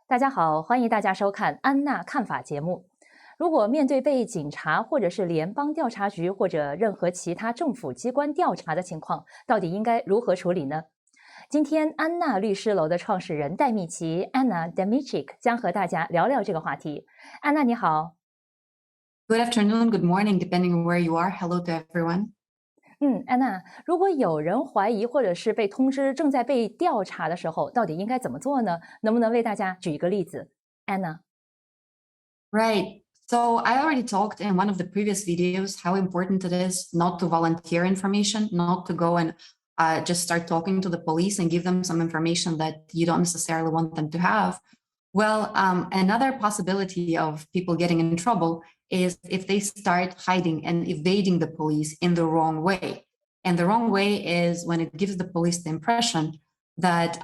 大家好，欢迎大家收看安娜看法节目。如果面对被警察或者是联邦调查局或者任何其他政府机关调查的情况，到底应该如何处理呢？今天安娜律师楼的创始人戴米奇 Anna Demichik 将和大家聊聊这个话题。安娜你好。Good afternoon, good morning, depending on where you are. Hello to everyone. 安娜，如果有人怀疑或者是被通知正在被调查的时候，到底应该怎么做呢？能不能为大家举一个例子？安娜。Right. So I already talked in one of the previous videos how important it is not to volunteer information, not to go and just start talking to the police and give them some information that you don't necessarily want them to have. Well, another possibility of people getting in trouble is if they start hiding and evading the police in the wrong way. And the wrong way is when it gives the police the impression that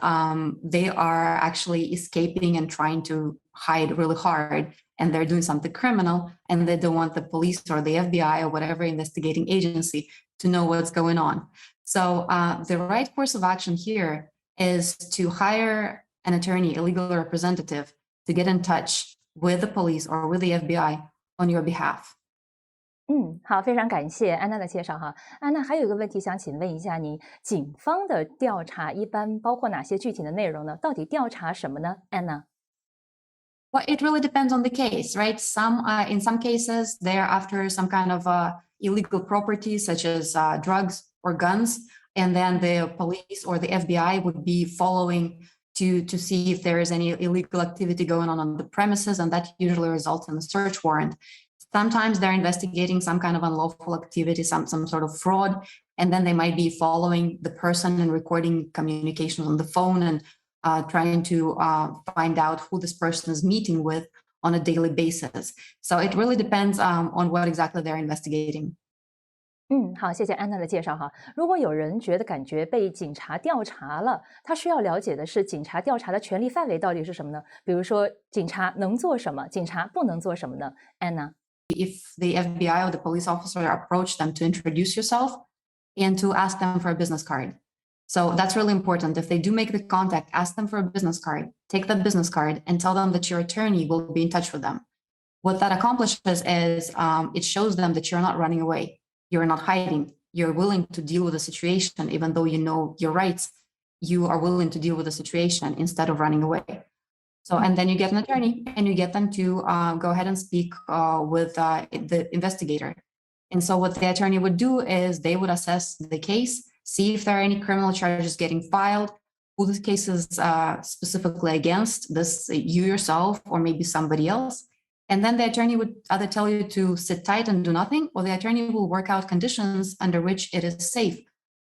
they are actually escaping and trying to hide really hard, and they're doing something criminal, and they don't want the police or the FBI or whatever investigating agency to know what's going on. So the right course of action here is to hire an attorney, a legal representative, to get in touch with the police or with the FBI on your behalf. 好，非常感谢安娜的介绍哈。安娜还有一个问题想请问一下你，警方的调查一般包括哪些具体的内容呢？到底调查什么呢？安娜。Well, it really depends on the case, right? In some cases, they're after some kind of illegal property, such as drugs or guns, and then the police or the FBI would be following to see if there is any illegal activity going on the premises, and that usually results in a search warrant. Sometimes they're investigating some kind of unlawful activity, some sort of fraud, and then they might be following the person and recording communications on the phone and trying to find out who this person is meeting with on a daily basis. So it really depends on what exactly they're investigating. 好，谢谢安娜的介绍哈。如果有人感觉被警察调查了，他需要了解的是警察调查的权利范围到底是什么呢？比如说，警察能做什么，警察不能做什么呢？安娜。If the FBI or the police officer approach them to introduce yourself and to ask them for a business card. So that's really important. If they do make the contact, ask them for a business card, take that business card and tell them that your attorney will be in touch with them. What that accomplishes is it shows them that you're not running away. You're not hiding. You're willing to deal with the situation, even though you know your rights. You are willing to deal with the situation instead of running away. So, and then you get an attorney and you get them to go ahead and speak with the investigator. And so what the attorney would do is they would assess the case, see if there are any criminal charges getting filed, who this case is specifically against, you yourself or maybe somebody else. And then the attorney would either tell you to sit tight and do nothing, or the attorney will work out conditions under which it is safe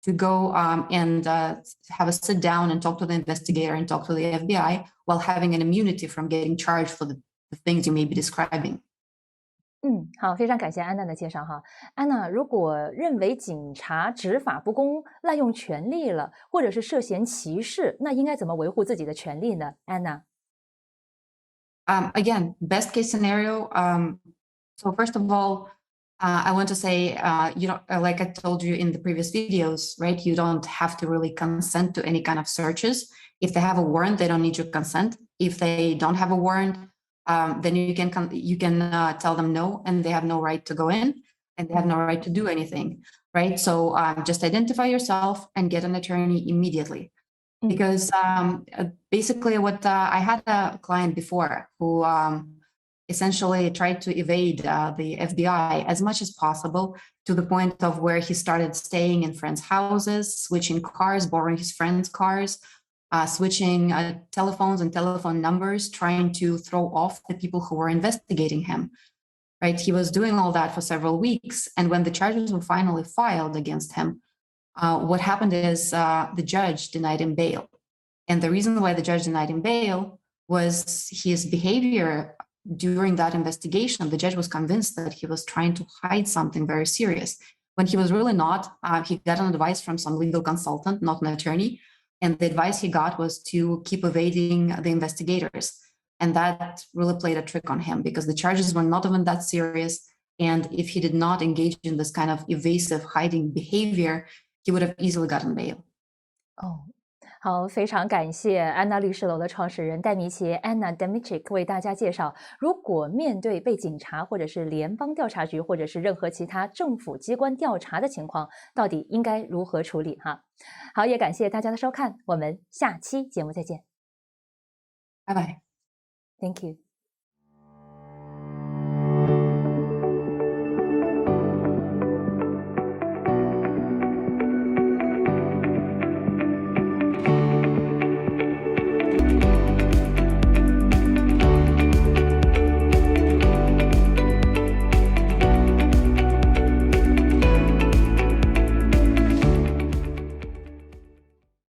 to go and have a sit down and talk to the investigator and talk to the FBI while having an immunity from getting charged for the things you may be describing. 好，非常感谢安娜的介绍哈。安娜，如果认为警察执法不公、滥用权力了，或者是涉嫌歧视，那应该怎么维护自己的权利呢？安娜。Again, best case scenario. So first of all, I want to say, like I told you in the previous videos, right? You don't have to really consent to any kind of searches. If they have a warrant, they don't need your consent. If they don't have a warrant, then you can tell them no, and they have no right to go in, and they have no right to do anything, right? So just identify yourself and get an attorney immediately. Because basically what I had a client before who essentially tried to evade the FBI as much as possible, to the point of where he started staying in friends' houses, switching cars, borrowing his friends' cars, switching telephones and telephone numbers, trying to throw off the people who were investigating him. Right? He was doing all that for several weeks. And when the charges were finally filed against him, what happened is the judge denied him bail. And the reason why the judge denied him bail was his behavior during that investigation. The judge was convinced that he was trying to hide something very serious, when he was really not. He got an advice from some legal consultant, not an attorney. And the advice he got was to keep evading the investigators. And that really played a trick on him, because the charges were not even that serious. And if he did not engage in this kind of evasive hiding behavior, he would have easily gotten bail. 好，非常感谢安娜律师楼的创始人戴米奇 Anna Dimitric 为大家介绍，如果面对被警察或者是联邦调查局或者是任何其他政府机关调查的情况，到底应该如何处理哈？好，也感谢大家的收看，我们下期节目再见。拜拜。Thank you.